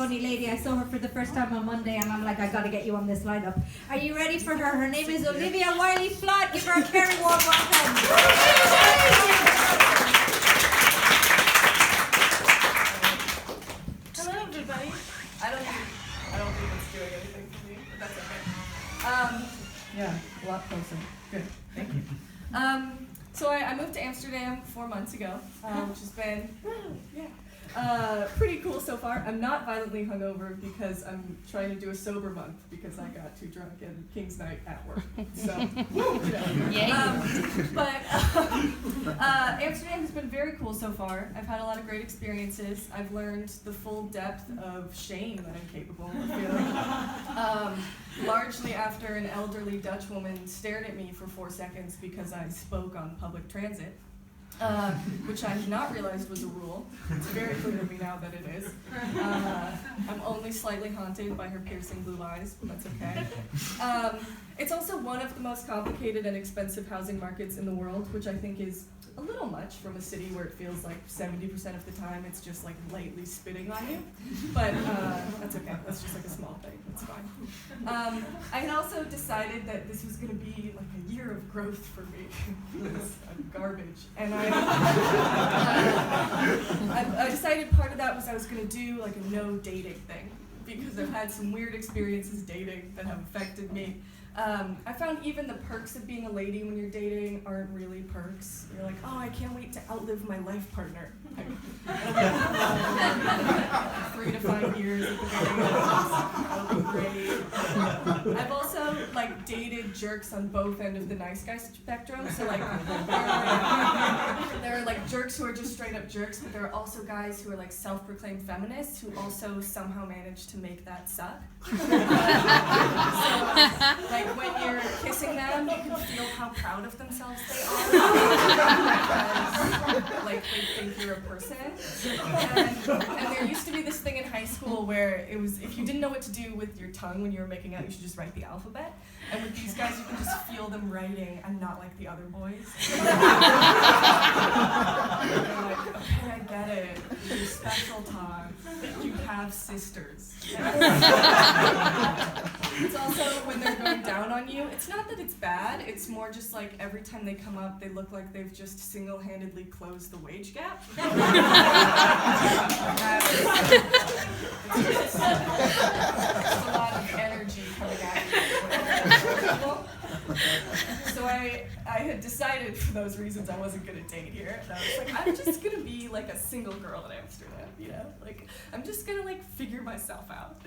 funny lady. I saw her for the first time on Monday, and I'm like, I gotta get you on this lineup. Are you ready for her? Her name is Flood-Wylie. Give her a very warm welcome. Hello, everybody. I don't think it's doing anything for me, but that's okay. Yeah, a lot closer. Good. Thank you. So I moved to Amsterdam 4 months ago, which has been pretty cool so far. I'm not violently hungover because I'm trying to do a sober month because I got too drunk in King's Night at work. So, Amsterdam has been very cool so far. I've had a lot of great experiences. I've learned the full depth of shame that I'm capable of feeling. Largely after an elderly Dutch woman stared at me for 4 seconds because I spoke on public transit. Which I had not realized was a rule. It's very clear to me now that it is. I'm only slightly haunted by her piercing blue eyes, but that's okay. It's also one of the most complicated and expensive housing markets in the world, which I think is a little much from a city where it feels like 70% of the time it's just like lightly spitting on you. But that's okay, that's just like a small thing, it's fine. I had also decided that this was gonna be like a year of growth for me. I'm garbage. And I decided part of that was I was gonna do like a no dating thing because I've had some weird experiences dating that have affected me. I found even the perks of being a lady when you're dating aren't really perks. You're like, oh, I can't wait to outlive my life partner. 3 to 5 years at the very end. That'll be great. I've also like dated jerks on both ends of the nice guy spectrum. So like, there are like jerks who are just straight up jerks, but there are also guys who are like self-proclaimed feminists who also somehow manage to make that suck. So, like when you're kissing them, you can feel how proud of themselves they are because like they think you're a person. And there used to be this thing in high school where it was if you didn't know what to do with your tongue when you were making out, you should just write the alphabet. And with these guys, you can just feel them writing, "I'm not like the other boys." You're like, okay, I get it. You're special, Todd. You have sisters. It's also when they're going down on you. It's not that it's bad. It's more just like every time they come up, they look like they've just single-handedly closed the wage gap. It's a lot of energy coming at you. So I had decided for those reasons I wasn't gonna date here. And I was like, I'm just gonna be like a single girl in Amsterdam, you know? Like, I'm just gonna like figure myself out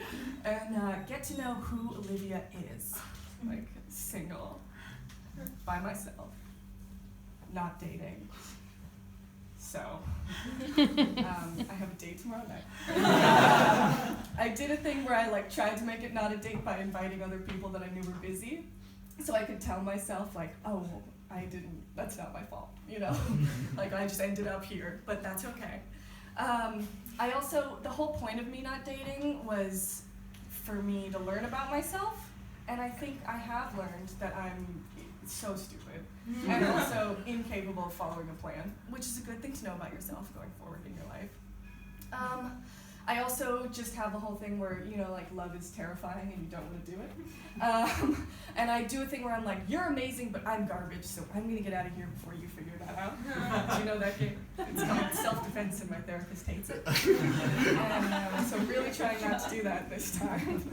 and get to know who Olivia is. Like, single, by myself, not dating. So, I have a date tomorrow night. I did a thing where I like tried to make it not a date by inviting other people that I knew were busy. So I could tell myself like, oh, that's not my fault, you know? Like I just ended up here, but that's okay. I also, the whole point of me not dating was for me to learn about myself, and I think I have learned that I'm so stupid and also incapable of following a plan, which is a good thing to know about yourself going forward in your life. I also just have a whole thing where, you know, like love is terrifying and you don't want to do it. And I do a thing where I'm like, you're amazing, but I'm garbage, so I'm going to get out of here before you figure that out. Do you know that game? It's called self-defense and my therapist hates it. And so really trying not to do that this time.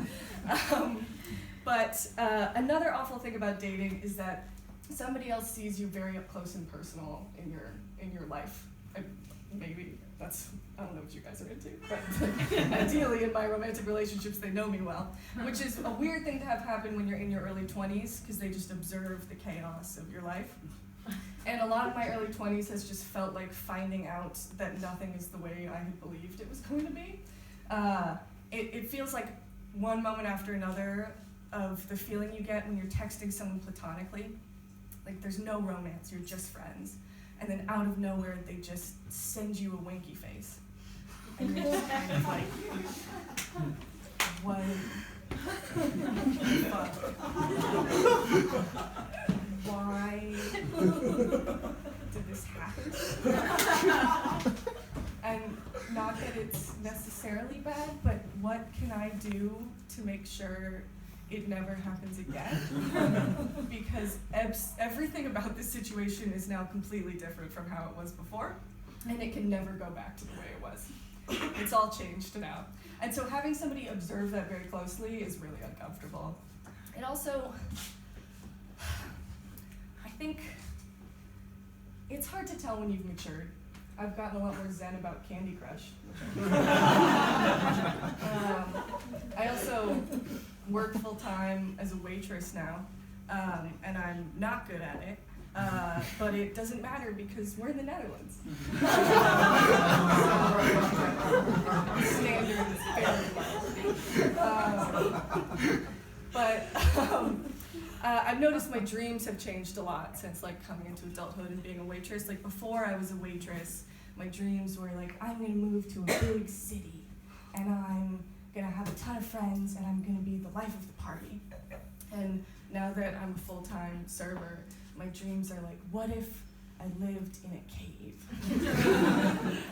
But another awful thing about dating is that somebody else sees you very up close and personal in your life. Maybe that's, I don't know what you guys are into, but ideally in my romantic relationships they know me well, which is a weird thing to have happen when you're in your early 20s because they just observe the chaos of your life. And a lot of my early 20s has just felt like finding out that nothing is the way I had believed it was going to be. It feels like one moment after another of the feeling you get when you're texting someone platonically. Like there's no romance, you're just friends. And then out of nowhere, they just send you a winky face. And you're just kind of like, what the fuck? Why did this happen? And not that it's necessarily bad, but what can I do to make sure it never happens again? Because everything about this situation is now completely different from how it was before, and it can never go back to the way it was. It's all changed now. And so having somebody observe that very closely is really uncomfortable. It also, I think, it's hard to tell when you've matured. I've gotten a lot more zen about Candy Crush. I also work full-time as a waitress now, and I'm not good at it, but it doesn't matter because we're in the Netherlands. Standard is very low. I've noticed my dreams have changed a lot since coming into adulthood and being a waitress. Before I was a waitress, my dreams were I'm gonna move to a big city, and I'm gonna have a ton of friends, and I'm gonna be the life of the party. And now that I'm a full-time server, my dreams are what if I lived in a cave?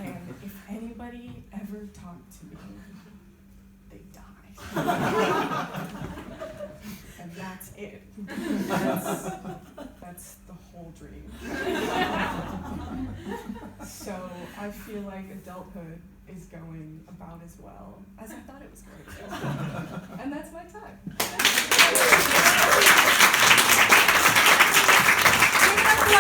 And if anybody ever talked to me, they die. And that's it. That's the whole dream. So I feel like adulthood is going about as well as I thought it was going to. And that's my time.